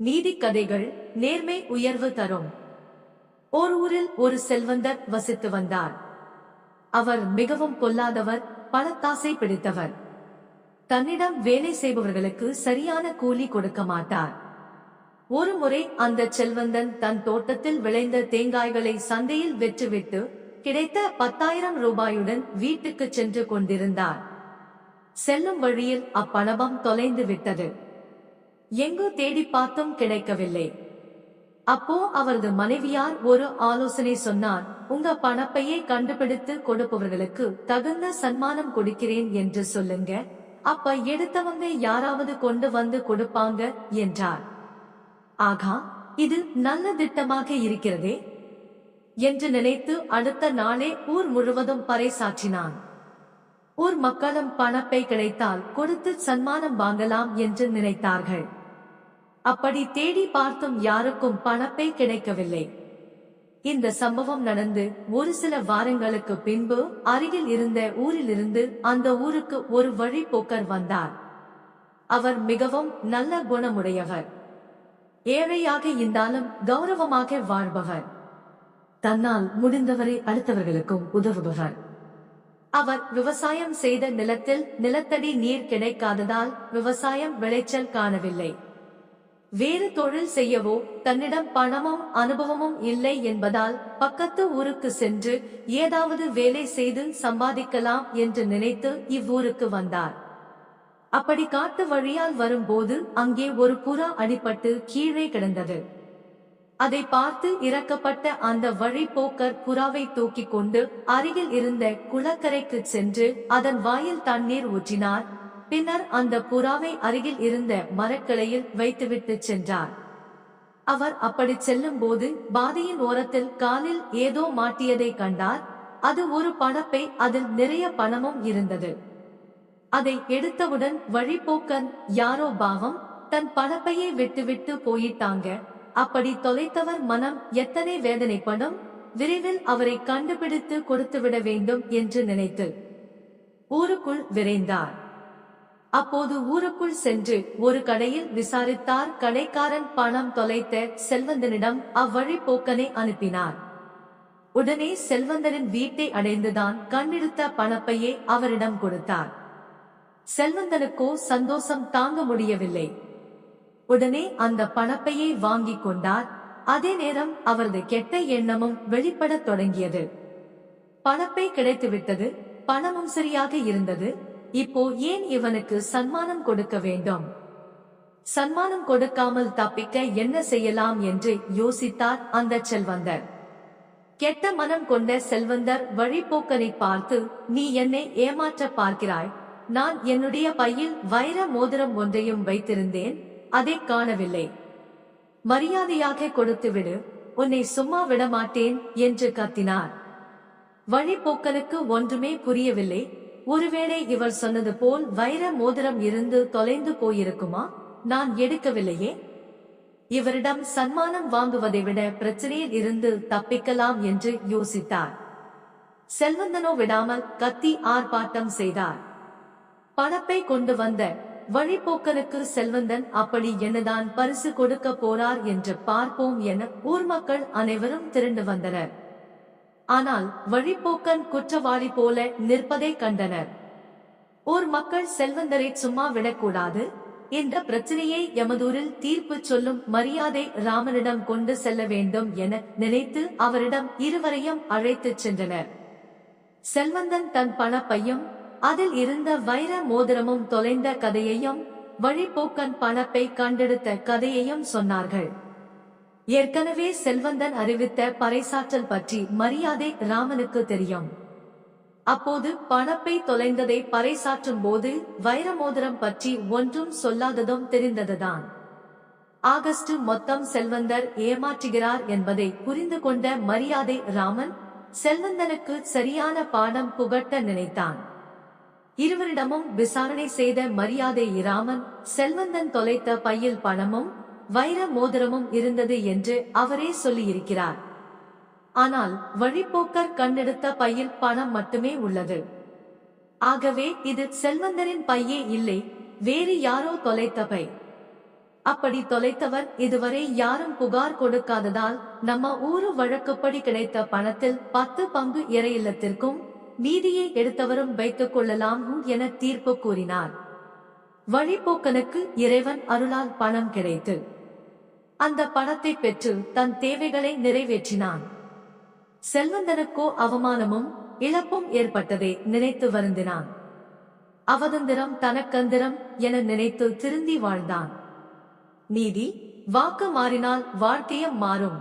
நீதி கதைகள் நேர்மை உயர்வு தரும். ஓர் ஊரில் ஒரு செல்வந்தர் வசித்து வந்தார். அவர் மிகவும் பொல்லாதவர், பணத்தாசை பிடித்தவர். தன்னிடம் வேலை செய்பவர்களுக்கு சரியான கூலி கொடுக்க மாட்டார். ஒரு முறை அந்த செல்வந்தன் தன் தோட்டத்தில் விளைந்த தேங்காய்களை சந்தையில் விற்றுவிட்டு கிடைத்த 10,000 ரூபாயுடன் வீட்டுக்கு சென்று கொண்டிருந்தார். செல்லும் வழியில் அப்பணம் தொலைந்து விட்டது. எங்கு தேடி பார்த்தும் கிடைக்கவில்லை. அப்போ அவரது மனைவியார் ஒரு ஆலோசனை சொன்னார். உங்க பணப்பையை கண்டுபிடித்து கொடுப்பவர்களுக்கு தகுந்த சன்மானம் கொடுக்கிறேன் என்று சொல்லுங்க. அப்ப எடுத்தவங்க யாராவது கொண்டு வந்து கொடுப்பாங்க என்றார். ஆகா, இது நல்ல திட்டமாக இருக்கிறதே என்று நினைத்து அடுத்த நாளே ஊர் முழுவதும் பறைசாற்றினான். ஊர் மக்களும் பணப்பை கிடைத்தால் கொடுத்து சன்மானம் வாங்கலாம் என்று நினைத்தார்கள். அப்படி தேடி பார்த்தும் யாருக்கும் பணப்பை கிடைக்கவில்லை. இந்த சம்பவம் நடந்து ஒரு சில வாரங்களுக்கு பின்பு அருகில் இருந்த ஊரிலிருந்து அந்த ஊருக்கு ஒரு வழிப்போக்கர் வந்தார். அவர் மிகவும் நல்ல குணமுடையவர். ஏழையாக இருந்தாலும் கௌரவமாக வாழ்பவர். தன்னால் முடிந்தவரை அடுத்தவர்களுக்கும் உதவுபவர். அவர் விவசாயம் செய்த நிலத்தில் நிலத்தடி நீர் கிடைக்காததால் விவசாயம் விளைச்சல் காணவில்லை. வேறு தொழில் செய்யவோ தன்னிடம் பணமும் அனுபவமும் இல்லை என்பதால் பக்கத்து ஊருக்கு சென்று ஏதாவது வேலை செய்து சம்பாதிக்கலாம் என்று நினைத்து இவ்வூருக்கு வந்தார். அப்படி காட்டு வழியால் வரும்போது அங்கே ஒரு புறா அடிபட்டு கீழே கிடந்தது. அதை பார்த்து இறக்கப்பட்ட அந்த வழிப்போக்கர் புறாவை தூக்கிக் கொண்டு அருகில் இருந்த குளக்கரைக்கு சென்று அதன் வாயில் தண்ணீர் ஊற்றினார். பின்னர் அந்த புறாவை அருகில் இருந்த மரக்கிளையில் வைத்துவிட்டு சென்றார். அவர் அப்படி செல்லும் போது பாதையின் ஓரத்தில் காலில் ஏதோ மாட்டியதை கண்டார். அது ஒரு பணப்பை, அதில் நிறைய பணமும் இருந்தது. அதை எடுத்தவுடன் வழிப்போக்கன், யாரோ பாவம், தன் பணப்பையை விட்டுவிட்டு போயிட்டாங்க, அப்படி தொலைத்தவர் மனம் எத்தனை வேதனைப்படும், விரைவில் அவரை கண்டுபிடித்து கொடுத்துவிட வேண்டும் என்று நினைத்து ஊருக்குள் விரைந்தார். அப்போது ஊருக்குள் சென்று ஒரு கடையில் விசாரித்தார். கடைக்காரன் பணம் தொலைத்த செல்வந்தனிடம் அவ்வழிப்போக்கனை அனுப்பினார். உடனே செல்வந்தனின் வீட்டை அடைந்துதான் கண்டெடுத்த பணப்பையை அவரிடம் கொடுத்தார். செல்வந்தனுக்கோ சந்தோஷம் தாங்க முடியவில்லை. உடனே அந்த பணப்பையை வாங்கிக் கொண்டார். அதே நேரம் அவரது கெட்ட எண்ணமும் வெளிப்படத் தொடங்கியது. பணப்பை கிடைத்துவிட்டது, பணமும் சரியாக இருந்தது. இப்போ ஏன் இவனுக்கு சன்மானம் கொடுக்க வேண்டும்? சன்மானம் கொடுக்காமல் தப்பிக்க என்ன செய்யலாம் என்று யோசித்தார் அந்த செல்வந்தர். கெட்ட மனம் கொண்ட செல்வந்தர் வழிப்போக்கனை பார்த்து, நீ என்னை ஏமாற்ற பார்க்கிறாய். நான் என்னுடைய பையில் வைர மோதிரம் ஒன்றையும் வைத்திருந்தேன், அதை காணவில்லை. மரியாதையாக கொடுத்துவிடு, உன்னை சும்மா விட மாட்டேன் என்று கத்தினார். வழிப்போக்கனுக்கு ஒன்றுமே புரியவில்லை. ஒருவேளை இவர் சொன்னது போல் வைர மோதிரம் இருந்து தொலைந்து போயிருக்குமா? நான் எடுக்கவில்லையே. இவரிடம் சன்மானம் வாங்குவதை விட பிரச்சனையில் இருந்து தப்பிக்கலாம் என்று யோசித்தார். செல்வந்தனோ விடாமல் கத்தி ஆர்ப்பாட்டம் செய்தார். பணப்பை கொண்டு வந்த வழிப்போக்கனுக்கு செல்வந்தன் அப்படி என்னதான் பரிசு கொடுக்க போறார் என்று பார்ப்போம் என ஊர் மக்கள் அனைவரும் திரண்டு வந்தனர். ஆனால் வழிப்போக்கன் குற்றவாளி போல நிற்பதை கண்டனர். ஊர் மக்கள் செல்வந்தரை சும்மா விடக்கூடாது, இந்த பிரச்சனையை எமதூரில் தீர்ப்பு சொல்லும் மரியாதை ராமனிடம் கொண்டு செல்ல வேண்டும் என நினைத்து அவரிடம் இருவரையும் அழைத்துச் சென்றனர். செல்வந்தன் தன் பணப்பையும் அதில் இருந்த வைர மோதிரமும் தொலைந்த கதையையும் வழிப்போக்கன் பணப்பை கண்டெடுத்த கதையையும் சொன்னார்கள். ஏற்கனவே செல்வந்தன் அறிவித்த பறைசாற்றல் பற்றி மரியாதை ராமனுக்கு தெரியும். அப்போது பணப்பை தொலைந்ததை பறைசாற்றும் போது வைரமோதிரம் பற்றி ஒன்றும் சொல்லாததும் தெரிந்ததுதான். ஆகஸ்ட் மொத்தம் செல்வந்தர் ஏமாற்றுகிறார் என்பதை புரிந்து கொண்ட மரியாதை ராமன் செல்வந்தனுக்கு சரியான பாடம் புகட்ட நினைத்தான். இருவரிடமும் விசாரணை செய்த மரியாதை ராமன் செல்வந்தன் தொலைத்த பையில் பணமும் வைர மோதிரமும் இருந்தது என்று அவரே சொல்லியிருக்கிறார். ஆனால் வழிப்போக்கர் கண்டெடுத்த பையில் பணம் மட்டுமே உள்ளது. ஆகவே இது செல்வந்தரின் பையே இல்லை, வேறு யாரோ தொலைத்த பை. அப்படி தொலைத்தவர் இதுவரை யாரும் புகார் கொடுக்காததால் நம்ம ஊரு வழக்குப்படி கிடைத்த பணத்தில் 10 பங்கு இறை இல்லத்திற்கும் மீதியை எடுத்தவரும் வைத்துக் கொள்ளலாம் என தீர்ப்பு கூறினார். வழிப்போக்கனுக்கு இறைவன் அருளால் பணம் கிடைத்து அந்த பணத்தை பெற்று தன் தேவைகளை நிறைவேற்றினான். செல்வந்தனுக்கோ அவமானமும் இழப்பும் ஏற்பட்டதை நினைத்து வருந்தினான். அவதந்திரம் தனக்கந்திரம் என நினைத்து திருந்தி வாழ்ந்தான். நீதி வாக்கு மாறினால் வாழ்க்கையும் மாறும்.